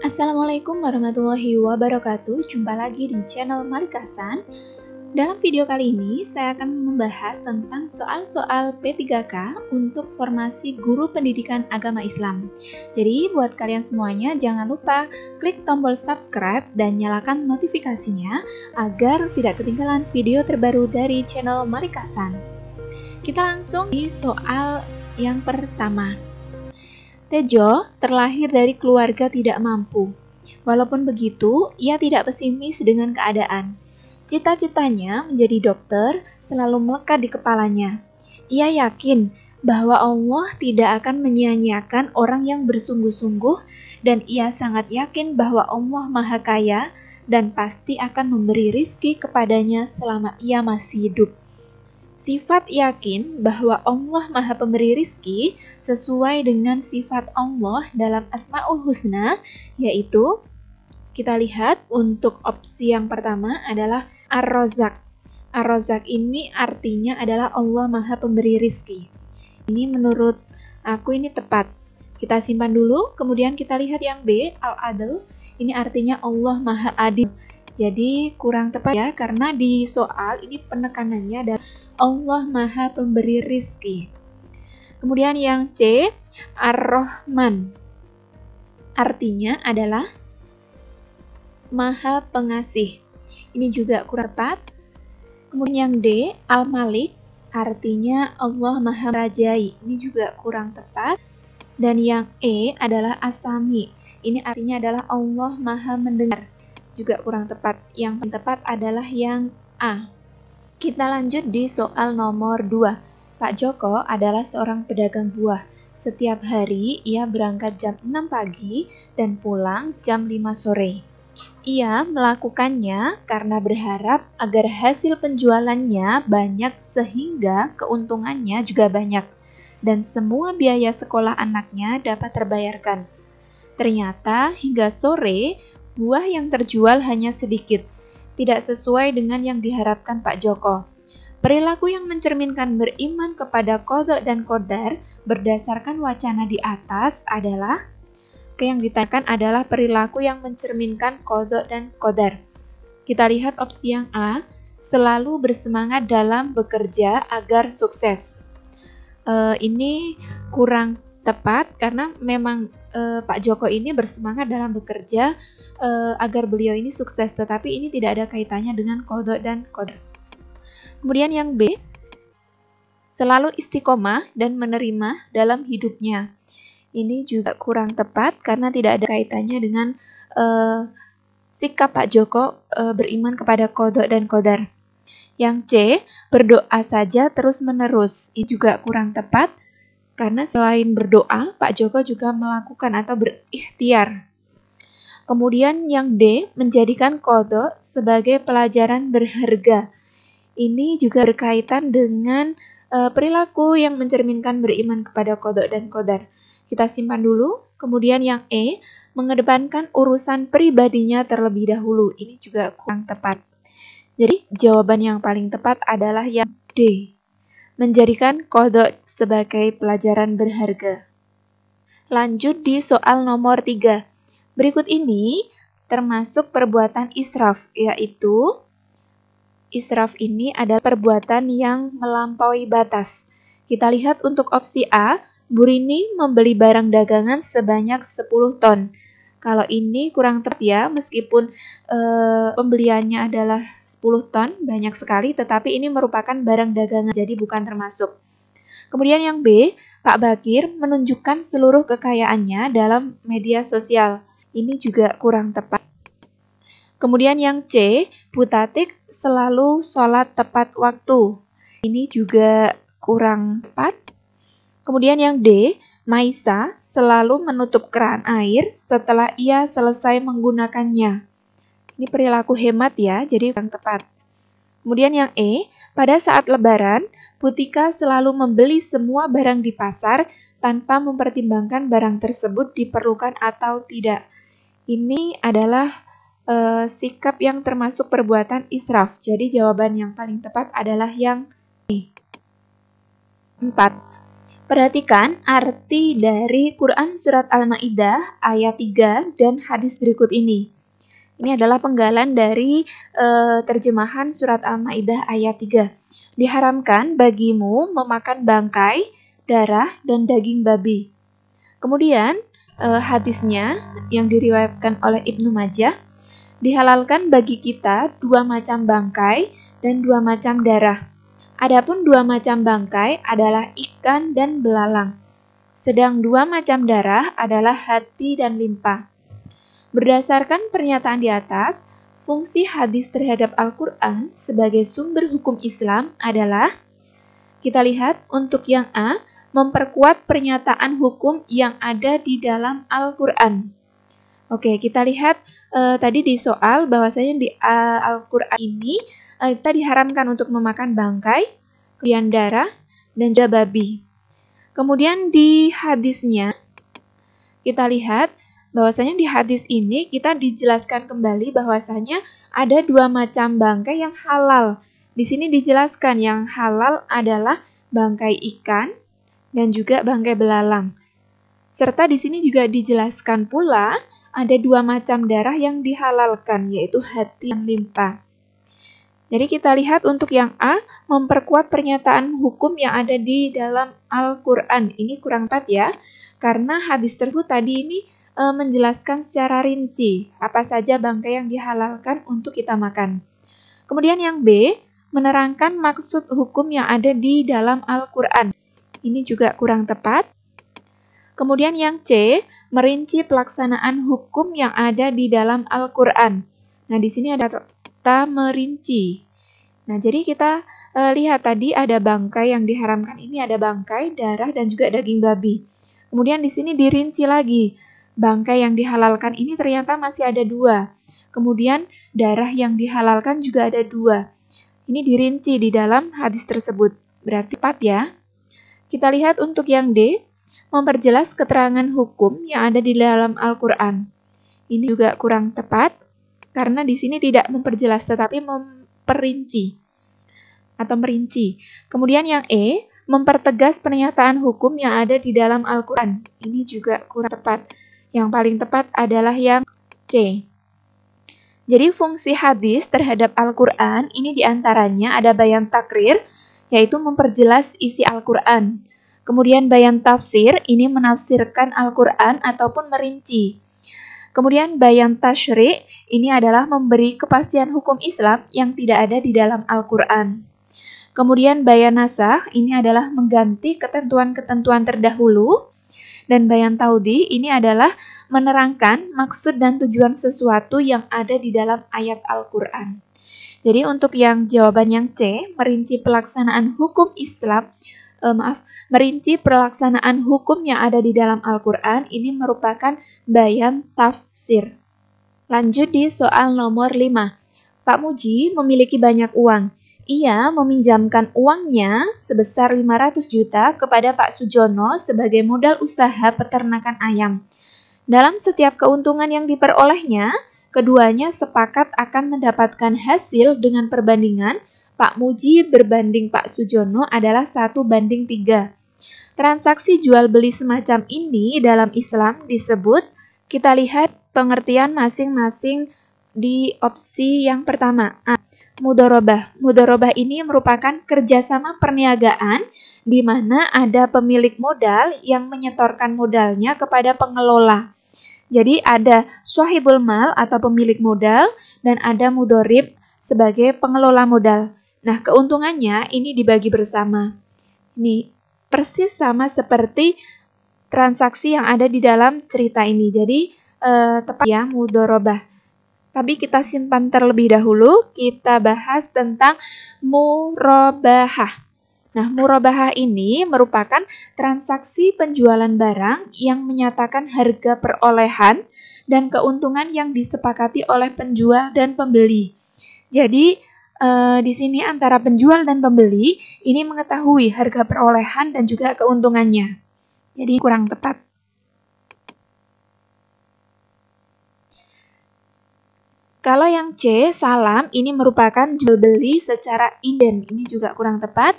Assalamualaikum warahmatullahi wabarakatuh. Jumpa lagi di channel Malik Hasan. Dalam video kali ini, saya akan membahas tentang soal-soal P3K untuk formasi guru pendidikan agama Islam. Jadi, buat kalian semuanya, jangan lupa klik tombol subscribe dan nyalakan notifikasinya agar tidak ketinggalan video terbaru dari channel Malik Hasan. Kita langsung di soal yang pertama. Tejo terlahir dari keluarga tidak mampu. Walaupun begitu, ia tidak pesimis dengan keadaan. Cita-citanya menjadi dokter selalu melekat di kepalanya. Ia yakin bahwa Allah tidak akan menyia-nyiakan orang yang bersungguh-sungguh, dan ia sangat yakin bahwa Allah Maha Kaya dan pasti akan memberi rizki kepadanya selama ia masih hidup. Sifat yakin bahwa Allah Maha Pemberi rizki sesuai dengan sifat Allah dalam Asmaul Husna, yaitu kita lihat untuk opsi yang pertama adalah Ar-Razzaq. Ar-Razzaq ini artinya adalah Allah Maha Pemberi rizki. Ini menurut aku ini tepat. Kita simpan dulu, kemudian kita lihat yang B, Al-Adl. Ini artinya Allah Maha Adil. Jadi kurang tepat ya, karena di soal ini penekanannya adalah Allah Maha Pemberi rizki. Kemudian yang C, Ar-Rahman. Artinya adalah Maha Pengasih. Ini juga kurang tepat. Kemudian yang D, Al-Malik. Artinya Allah Maha Merajai. Ini juga kurang tepat. Dan yang E adalah As-Sami. Ini artinya adalah Allah Maha Mendengar. Juga kurang tepat. Yang tepat adalah yang A. Kita lanjut di soal nomor 2. Pak Joko adalah seorang pedagang buah. Setiap hari ia berangkat jam 6 pagi dan pulang jam 5 sore. Ia melakukannya karena berharap agar hasil penjualannya banyak sehingga keuntungannya juga banyak dan semua biaya sekolah anaknya dapat terbayarkan. Ternyata hingga sore buah yang terjual hanya sedikit, tidak sesuai dengan yang diharapkan Pak Joko. Perilaku yang mencerminkan beriman kepada qadha dan qadar berdasarkan wacana di atas adalah yang ditanyakan adalah perilaku yang mencerminkan qadha dan qadar. Kita lihat opsi yang A, selalu bersemangat dalam bekerja agar sukses. Ini kurang tepat karena memang Pak Joko ini bersemangat dalam bekerja agar beliau ini sukses, tetapi ini tidak ada kaitannya dengan qadha dan qadar. Kemudian yang B, selalu istiqomah dan menerima dalam hidupnya. Ini juga kurang tepat karena tidak ada kaitannya dengan sikap Pak Joko beriman kepada qadha dan qadar. Yang C, berdoa saja terus-menerus. Ini juga kurang tepat karena selain berdoa, Pak Joko juga melakukan atau berikhtiar. Kemudian yang D, menjadikan qadha sebagai pelajaran berharga. Ini juga berkaitan dengan perilaku yang mencerminkan beriman kepada qadha dan qadar. Kita simpan dulu. Kemudian yang E, mengedepankan urusan pribadinya terlebih dahulu. Ini juga kurang tepat. Jadi jawaban yang paling tepat adalah yang D, menjadikan qadha sebagai pelajaran berharga. Lanjut di soal nomor 3. Berikut ini termasuk perbuatan israf, yaitu israf ini adalah perbuatan yang melampaui batas. Kita lihat untuk opsi A, Bu Rini membeli barang dagangan sebanyak 10 ton. Kalau ini kurang tepat ya, meskipun pembeliannya adalah 10 ton, banyak sekali, tetapi ini merupakan barang dagangan, jadi bukan termasuk. Kemudian yang B, Pak Bakir menunjukkan seluruh kekayaannya dalam media sosial. Ini juga kurang tepat. Kemudian yang C, Bu Tatik selalu sholat tepat waktu. Ini juga kurang tepat. Kemudian yang D, Maisa selalu menutup keran air setelah ia selesai menggunakannya. Ini perilaku hemat ya, jadi kurang tepat. Kemudian yang E, pada saat lebaran, Butika selalu membeli semua barang di pasar tanpa mempertimbangkan barang tersebut diperlukan atau tidak. Ini adalah sikap yang termasuk perbuatan israf. Jadi jawaban yang paling tepat adalah yang E. 4. Perhatikan arti dari Quran Surat Al-Ma'idah ayat 3 dan hadis berikut ini. Ini adalah penggalan dari terjemahan Surat Al-Ma'idah ayat 3. Diharamkan bagimu memakan bangkai, darah, dan daging babi. Kemudian hadisnya yang diriwayatkan oleh Ibnu Majah, dihalalkan bagi kita 2 macam bangkai dan 2 macam darah. Adapun 2 macam bangkai adalah ikan dan belalang, sedang 2 macam darah adalah hati dan limpa. Berdasarkan pernyataan di atas, fungsi hadis terhadap Al-Quran sebagai sumber hukum Islam adalah, kita lihat untuk yang A, memperkuat pernyataan hukum yang ada di dalam Al-Quran. Oke, kita lihat tadi di soal bahwasanya di Al-Quran ini kita diharamkan untuk memakan bangkai, kemudian darah, dan juga babi. Kemudian di hadisnya, kita lihat bahwasanya di hadis ini kita dijelaskan kembali bahwasanya ada 2 macam bangkai yang halal. Di sini dijelaskan yang halal adalah bangkai ikan dan juga bangkai belalang. Serta di sini juga dijelaskan pula ada 2 macam darah yang dihalalkan, yaitu hati dan limpa. Jadi kita lihat untuk yang A, memperkuat pernyataan hukum yang ada di dalam Al-Quran. Ini kurang tepat ya, karena hadis tersebut tadi ini menjelaskan secara rinci apa saja bangkai yang dihalalkan untuk kita makan. Kemudian yang B, menerangkan maksud hukum yang ada di dalam Al-Quran. Ini juga kurang tepat. Kemudian yang C, merinci pelaksanaan hukum yang ada di dalam Al-Quran. Nah, di sini ada kata merinci. Nah, jadi kita lihat tadi ada bangkai yang diharamkan ini, ada bangkai, darah, dan juga daging babi. Kemudian di sini dirinci lagi. Bangkai yang dihalalkan ini ternyata masih ada 2. Kemudian darah yang dihalalkan juga ada 2. Ini dirinci di dalam hadis tersebut. Berarti tepat ya. Kita lihat untuk yang D, memperjelas keterangan hukum yang ada di dalam Al-Quran. Ini juga kurang tepat, karena di sini tidak memperjelas, tetapi memperinci atau merinci. Kemudian yang E, mempertegas pernyataan hukum yang ada di dalam Al-Quran. Ini juga kurang tepat. Yang paling tepat adalah yang C. Jadi fungsi hadis terhadap Al-Quran ini diantaranya ada bayan takrir, yaitu memperjelas isi Al-Quran. Kemudian bayan tafsir, ini menafsirkan Al-Quran ataupun merinci. Kemudian bayan tasyri, ini adalah memberi kepastian hukum Islam yang tidak ada di dalam Al-Quran. Kemudian bayan nasakh, ini adalah mengganti ketentuan-ketentuan terdahulu. Dan bayan taudi, ini adalah menerangkan maksud dan tujuan sesuatu yang ada di dalam ayat Al-Quran. Jadi untuk yang jawaban yang C, merinci pelaksanaan hukum Islam, merinci pelaksanaan hukum yang ada di dalam Al-Quran, ini merupakan bayan tafsir. Lanjut di soal nomor 5. Pak Muji memiliki banyak uang. Ia meminjamkan uangnya sebesar 500 juta kepada Pak Sujono sebagai modal usaha peternakan ayam. Dalam setiap keuntungan yang diperolehnya, keduanya sepakat akan mendapatkan hasil dengan perbandingan Pak Muji berbanding Pak Sujono adalah 1:3. Transaksi jual beli semacam ini dalam Islam disebut, kita lihat pengertian masing-masing di opsi yang pertama. A. Mudharabah. Mudharabah ini merupakan kerjasama perniagaan di mana ada pemilik modal yang menyetorkan modalnya kepada pengelola. Jadi ada swahibul mal atau pemilik modal dan ada mudharib sebagai pengelola modal. Nah, keuntungannya ini dibagi bersama. Ini persis sama seperti transaksi yang ada di dalam cerita ini. Jadi tepat ya, mudharabah. Tapi kita simpan terlebih dahulu, kita bahas tentang murabahah. Nah, murabahah ini merupakan transaksi penjualan barang yang menyatakan harga perolehan dan keuntungan yang disepakati oleh penjual dan pembeli. Jadi, di sini antara penjual dan pembeli ini mengetahui harga perolehan dan juga keuntungannya. Jadi, kurang tepat. Kalau yang C, salam, ini merupakan jual beli secara inden. Ini juga kurang tepat.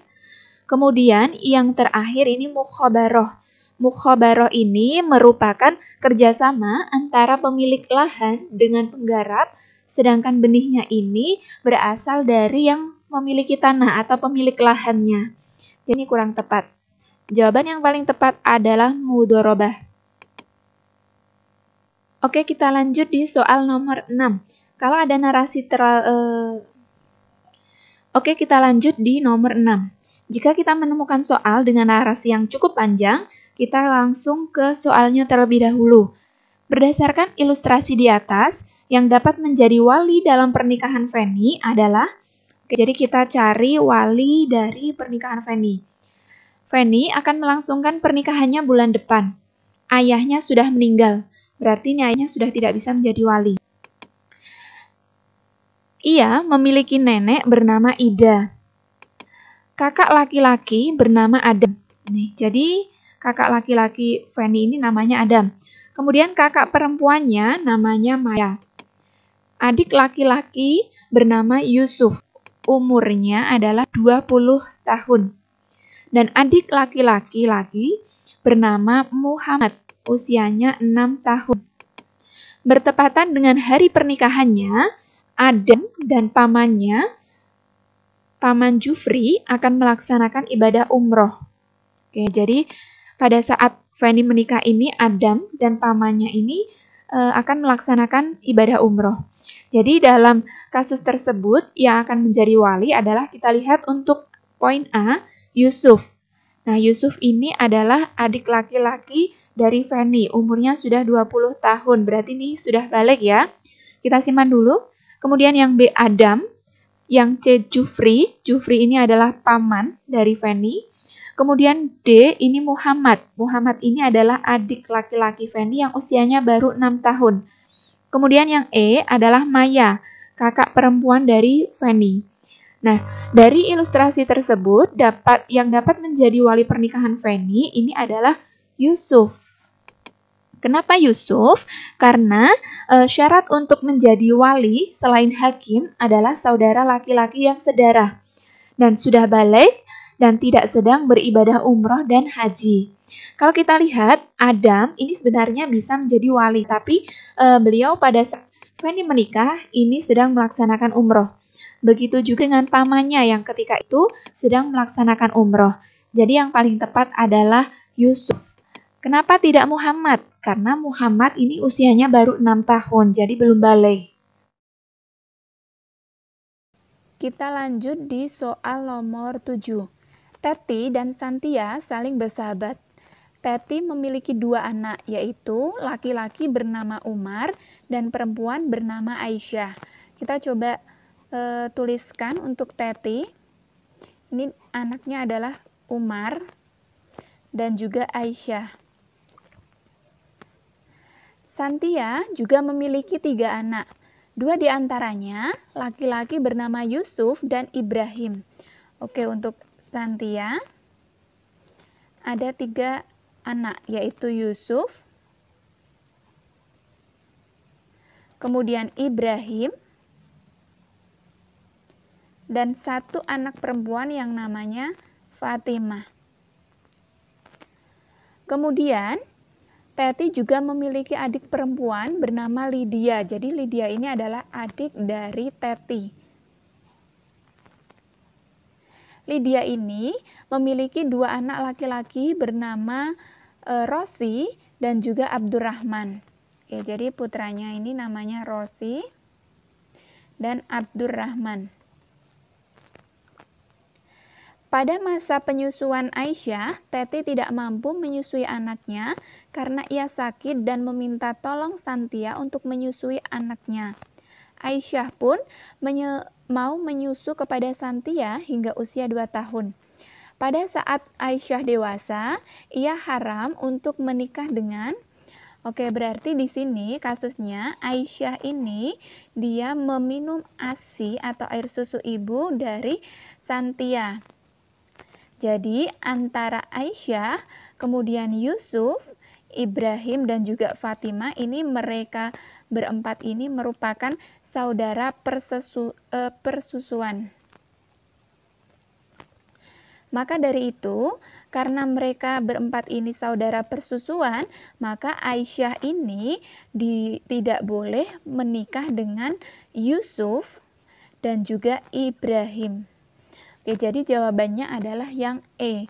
Kemudian yang terakhir ini mukhabaroh. Mukhabaroh ini merupakan kerjasama antara pemilik lahan dengan penggarap, sedangkan benihnya ini berasal dari yang memiliki tanah atau pemilik lahannya. Jadi ini kurang tepat. Jawaban yang paling tepat adalah mudharabah. Oke, kita lanjut di soal nomor 6. Kalau ada narasi Oke, kita lanjut di nomor 6. Jika kita menemukan soal dengan narasi yang cukup panjang, kita langsung ke soalnya terlebih dahulu. Berdasarkan ilustrasi di atas, yang dapat menjadi wali dalam pernikahan Feni adalah, jadi kita cari wali dari pernikahan Feni. Feni akan melangsungkan pernikahannya bulan depan. Ayahnya sudah meninggal, berarti ayahnya sudah tidak bisa menjadi wali. Ia memiliki nenek bernama Ida. Kakak laki-laki bernama Adam. Nih, jadi kakak laki-laki Feni ini namanya Adam. Kemudian kakak perempuannya namanya Maya. Adik laki-laki bernama Yusuf. Umurnya adalah 20 tahun. Dan adik laki-laki lagi bernama Muhammad. Usianya 6 tahun. Bertepatan dengan hari pernikahannya, Adam dan pamannya, Paman Jufri, akan melaksanakan ibadah umroh. Oke, jadi pada saat Feni menikah ini, Adam dan pamannya ini akan melaksanakan ibadah umroh. Jadi dalam kasus tersebut yang akan menjadi wali adalah kita lihat untuk poin A, Yusuf. Nah, Yusuf ini adalah adik laki-laki dari Feni, umurnya sudah 20 tahun, berarti ini sudah balik ya. Kita simpan dulu. Kemudian yang B, Adam. Yang C, Jufri. Jufri ini adalah paman dari Feni. Kemudian D, ini Muhammad. Muhammad ini adalah adik laki-laki Feni yang usianya baru 6 tahun. Kemudian yang E adalah Maya, kakak perempuan dari Feni. Nah, dari ilustrasi tersebut, yang dapat menjadi wali pernikahan Feni ini adalah Yusuf. Kenapa Yusuf? Karena syarat untuk menjadi wali selain hakim adalah saudara laki-laki yang sedarah dan sudah balik dan tidak sedang beribadah umroh dan haji. Kalau kita lihat, Adam ini sebenarnya bisa menjadi wali, tapi beliau pada saat Feni menikah ini sedang melaksanakan umroh. Begitu juga dengan pamannya yang ketika itu sedang melaksanakan umroh. Jadi yang paling tepat adalah Yusuf. Kenapa tidak Muhammad? Karena Muhammad ini usianya baru 6 tahun, jadi belum balik. Kita lanjut di soal nomor 7. Teti dan Santia saling bersahabat. Teti memiliki 2 anak, yaitu laki-laki bernama Umar dan perempuan bernama Aisyah. Kita coba tuliskan untuk Teti. Ini anaknya adalah Umar dan juga Aisyah. Santia juga memiliki 3 anak. 2 diantaranya laki-laki bernama Yusuf dan Ibrahim. Oke, untuk Santia ada 3 anak, yaitu Yusuf, kemudian Ibrahim, dan 1 anak perempuan yang namanya Fatimah. Kemudian Teti juga memiliki adik perempuan bernama Lydia. Jadi Lydia ini adalah adik dari Teti. Lydia ini memiliki 2 anak laki-laki bernama Rosi dan juga Abdurrahman. Oke, jadi putranya ini namanya Rosi dan Abdurrahman. Pada masa penyusuan Aisyah, Teti tidak mampu menyusui anaknya karena ia sakit dan meminta tolong Santia untuk menyusui anaknya. Aisyah pun mau menyusu kepada Santia hingga usia 2 tahun. Pada saat Aisyah dewasa, ia haram untuk menikah dengan berarti di sini kasusnya Aisyah ini dia meminum ASI atau air susu ibu dari Santia. Jadi antara Aisyah, kemudian Yusuf, Ibrahim dan juga Fatimah ini mereka berempat ini merupakan saudara persusuan. Maka dari itu, karena mereka berempat ini saudara persusuan, maka Aisyah ini tidak boleh menikah dengan Yusuf dan juga Ibrahim. Oke, jadi jawabannya adalah yang E.